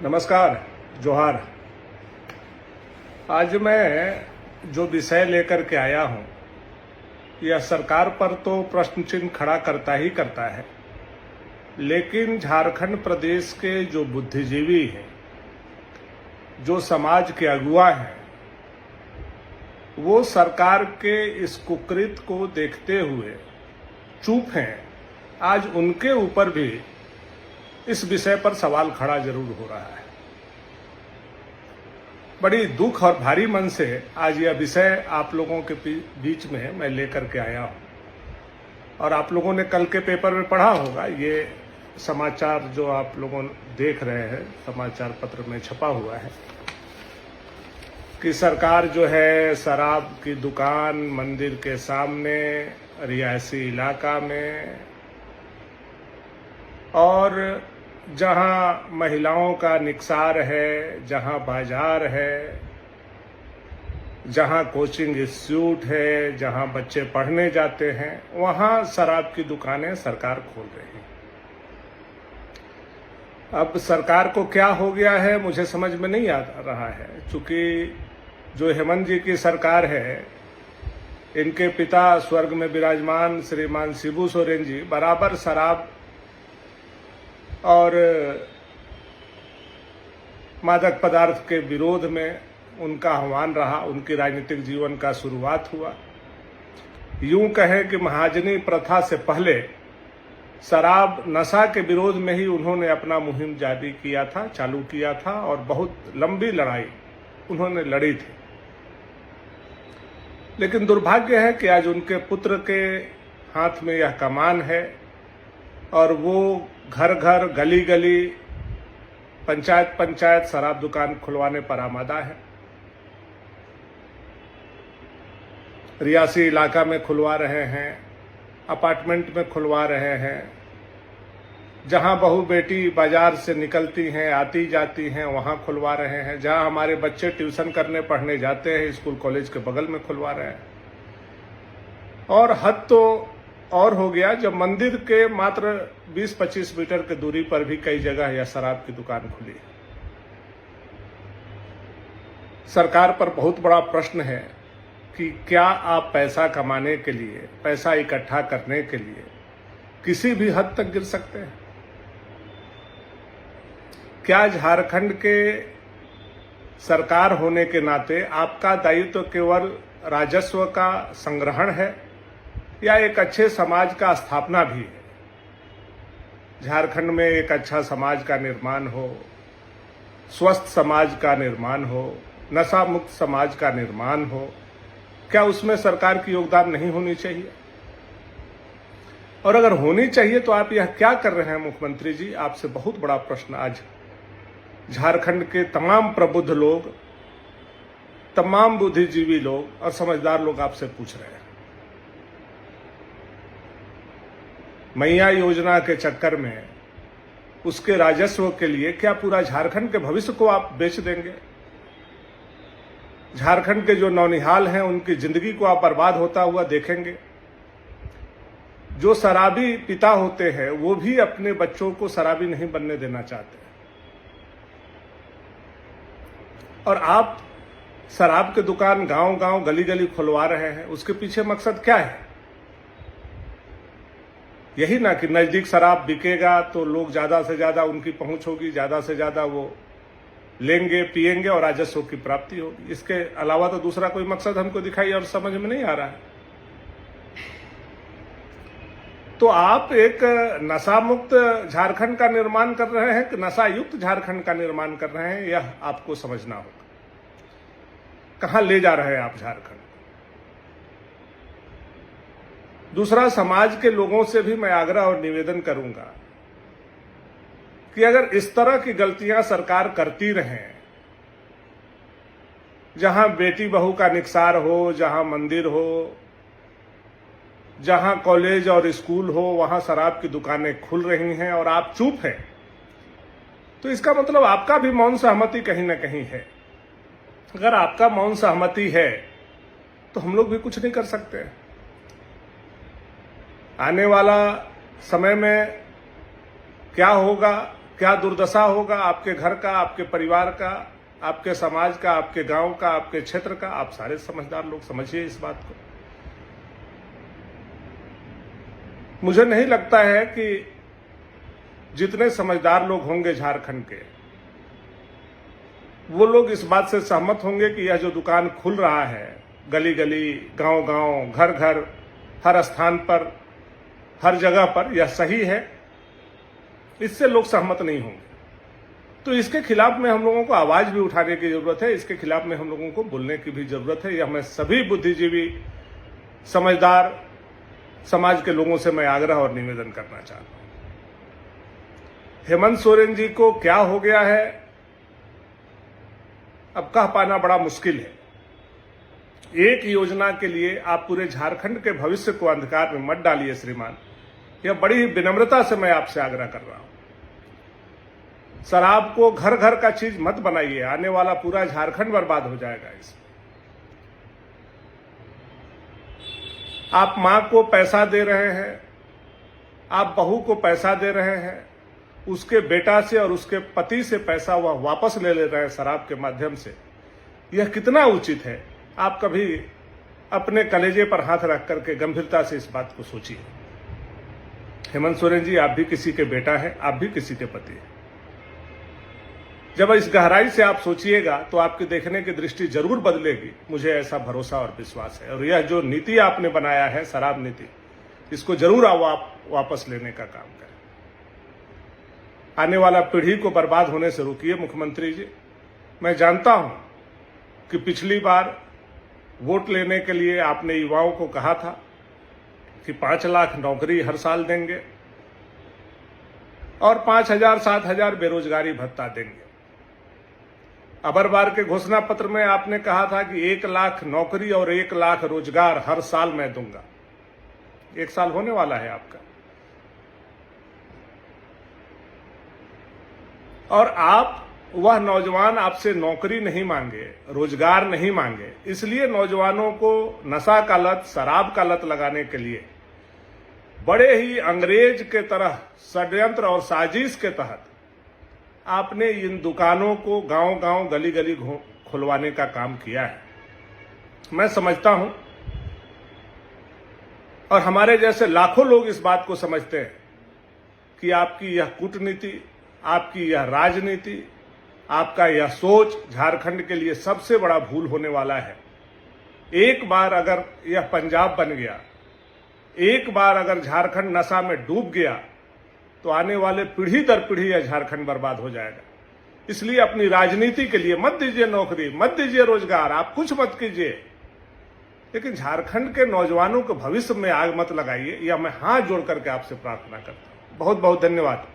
नमस्कार, जोहार। आज मैं जो विषय लेकर के आया हूं, यह सरकार पर तो प्रश्न चिन्ह खड़ा करता ही करता है, लेकिन झारखंड प्रदेश के जो बुद्धिजीवी हैं, जो समाज के अगुवा हैं, वो सरकार के इस कुकृत्य को देखते हुए चुप हैं। आज उनके ऊपर भी इस विषय पर सवाल खड़ा जरूर हो रहा है। बड़ी दुख और भारी मन से आज यह विषय आप लोगों के बीच में मैं लेकर के आया हूं। और आप लोगों ने कल के पेपर में पढ़ा होगा, ये समाचार जो आप लोगों देख रहे हैं समाचार पत्र में छपा हुआ है कि सरकार जो है शराब की दुकान मंदिर के सामने रिहायशी इलाका में और जहां महिलाओं का निकसार है, जहां बाजार है, जहां कोचिंग इंस्टीट्यूट है, जहां बच्चे पढ़ने जाते हैं, वहां शराब की दुकानें सरकार खोल रही है। अब सरकार को क्या हो गया है मुझे समझ में नहीं आ रहा है, चूंकि जो हेमंत जी की सरकार है, इनके पिता स्वर्ग में विराजमान श्रीमान शिबू सोरेन जी बराबर शराब और मादक पदार्थ के विरोध में उनका आह्वान रहा। उनकी राजनीतिक जीवन का शुरुआत हुआ, यूं कहें कि महाजनी प्रथा से पहले शराब नशा के विरोध में ही उन्होंने अपना मुहिम जारी किया था, चालू किया था और बहुत लंबी लड़ाई उन्होंने लड़ी थी। लेकिन दुर्भाग्य है कि आज उनके पुत्र के हाथ में यह कमान है और वो घर घर गली गली पंचायत पंचायत शराब दुकान खुलवाने पर आमादा है। रियासी इलाका में खुलवा रहे हैं, अपार्टमेंट में खुलवा रहे हैं, जहां बहू बेटी बाजार से निकलती हैं आती जाती हैं वहां खुलवा रहे हैं, जहां हमारे बच्चे ट्यूशन करने पढ़ने जाते हैं स्कूल कॉलेज के बगल में खुलवा रहे हैं। और हद तो और हो गया जब मंदिर के मात्र 20-25 मीटर की दूरी पर भी कई जगह यह शराब की दुकान खुली है। सरकार पर बहुत बड़ा प्रश्न है कि क्या आप पैसा कमाने के लिए, पैसा इकट्ठा करने के लिए किसी भी हद तक गिर सकते हैं? क्या झारखंड के सरकार होने के नाते आपका दायित्व केवल राजस्व का संग्रहण है या एक अच्छे समाज का स्थापना भी है? झारखंड में एक अच्छा समाज का निर्माण हो, स्वस्थ समाज का निर्माण हो, नशा मुक्त समाज का निर्माण हो, क्या उसमें सरकार की योगदान नहीं होनी चाहिए? और अगर होनी चाहिए तो आप यह क्या कर रहे हैं मुख्यमंत्री जी? आपसे बहुत बड़ा प्रश्न आज झारखंड के तमाम प्रबुद्ध लोग, तमाम बुद्धिजीवी लोग और समझदार लोग आपसे पूछ रहे हैं। मैया योजना के चक्कर में उसके राजस्व के लिए क्या पूरा झारखंड के भविष्य को आप बेच देंगे? झारखंड के जो नौनिहाल हैं उनकी जिंदगी को आप बर्बाद होता हुआ देखेंगे? जो शराबी पिता होते हैं वो भी अपने बच्चों को शराबी नहीं बनने देना चाहते, और आप शराब की दुकान गांव गांव गली गली खुलवा रहे हैं। उसके पीछे मकसद क्या है? यही ना कि नजदीक शराब बिकेगा तो लोग ज्यादा से ज्यादा, उनकी पहुंच होगी, ज्यादा से ज्यादा वो लेंगे पिएंगे और राजस्व की प्राप्ति होगी। इसके अलावा तो दूसरा कोई मकसद हमको दिखाई और समझ में नहीं आ रहा है। तो आप एक नशा मुक्त झारखंड का निर्माण कर रहे हैं कि नशा युक्त झारखंड का निर्माण कर रहे हैं, यह आपको समझना होगा। कहां ले जा रहे हैं आप झारखंड? दूसरा, समाज के लोगों से भी मैं आग्रह और निवेदन करूंगा कि अगर इस तरह की गलतियां सरकार करती रहे, जहां बेटी बहू का निकसार हो, जहां मंदिर हो, जहां कॉलेज और स्कूल हो, वहां शराब की दुकानें खुल रही हैं और आप चुप हैं, तो इसका मतलब आपका भी मौन सहमति कहीं ना कहीं है। अगर आपका मौन सहमति है तो हम लोग भी कुछ नहीं कर सकते। आने वाला समय में क्या होगा, क्या दुर्दशा होगा आपके घर का, आपके परिवार का, आपके समाज का, आपके गांव का, आपके क्षेत्र का। आप सारे समझदार लोग समझिए इस बात को। मुझे नहीं लगता है कि जितने समझदार लोग होंगे झारखंड के, वो लोग इस बात से सहमत होंगे कि यह जो दुकान खुल रहा है गली गली, गांव गांव, घर घर, हर स्थान पर, हर जगह पर, यह सही है। इससे लोग सहमत नहीं होंगे। तो इसके खिलाफ में हम लोगों को आवाज भी उठाने की जरूरत है, इसके खिलाफ में हम लोगों को बोलने की भी जरूरत है। यह मैं सभी बुद्धिजीवी, समझदार समाज के लोगों से मैं आग्रह और निवेदन करना चाहता हूं। हेमंत सोरेन जी को क्या हो गया है, अब कह पाना बड़ा मुश्किल है। एक योजना के लिए आप पूरे झारखंड के भविष्य को अंधकार में मत डालिए श्रीमान। यह बड़ी ही विनम्रता से मैं आपसे आग्रह कर रहा हूं। शराब को घर घर का चीज मत बनाइए, आने वाला पूरा झारखंड बर्बाद हो जाएगा इसमें। आप मां को पैसा दे रहे हैं, आप बहू को पैसा दे रहे हैं, उसके बेटा से और उसके पति से पैसा वह वापस ले रहे हैं शराब के माध्यम से। यह कितना उचित है? आप कभी अपने कलेजे पर हाथ रख करके गंभीरता से इस बात को सोचिए। हेमंत सोरेन जी, आप भी किसी के बेटा हैं, आप भी किसी के पति हैं। जब इस गहराई से आप सोचिएगा तो आपकी देखने की दृष्टि जरूर बदलेगी, मुझे ऐसा भरोसा और विश्वास है। और यह जो नीति आपने बनाया है, शराब नीति, इसको जरूर आप वापस लेने का काम करें। आने वाला पीढ़ी को बर्बाद होने से रोकिए मुख्यमंत्री जी। मैं जानता हूं कि पिछली बार वोट लेने के लिए आपने युवाओं को कहा था कि 5 लाख नौकरी हर साल देंगे और 5,000 7,000 बेरोजगारी भत्ता देंगे। अबर बार के घोषणा पत्र में आपने कहा था कि 1 लाख नौकरी और 1 लाख रोजगार हर साल मैं दूंगा। 1 साल होने वाला है आपका, और आप, वह नौजवान आपसे नौकरी नहीं मांगे, रोजगार नहीं मांगे। इसलिए नौजवानों को नशा का लत, शराब का लत लगाने के लिए बड़े ही अंग्रेज के तरह षड्यंत्र और साजिश के तहत आपने इन दुकानों को गांव गांव, गली गली खुलवाने का काम किया है। मैं समझता हूं, और हमारे जैसे लाखों लोग इस बात को समझते हैं कि आपकी यह कूटनीति, आपकी यह राजनीति, आपका यह सोच झारखंड के लिए सबसे बड़ा भूल होने वाला है। एक बार अगर यह पंजाब बन गया, एक बार अगर झारखंड नशा में डूब गया, तो आने वाले पीढ़ी दर पीढ़ी यह झारखंड बर्बाद हो जाएगा। इसलिए अपनी राजनीति के लिए मत दीजिए नौकरी, मत दीजिए रोजगार, आप कुछ मत कीजिए, लेकिन झारखंड के नौजवानों के भविष्य में आग मत लगाइए। यह मैं हाथ जोड़ करके आपसे प्रार्थना करता हूं। बहुत बहुत धन्यवाद।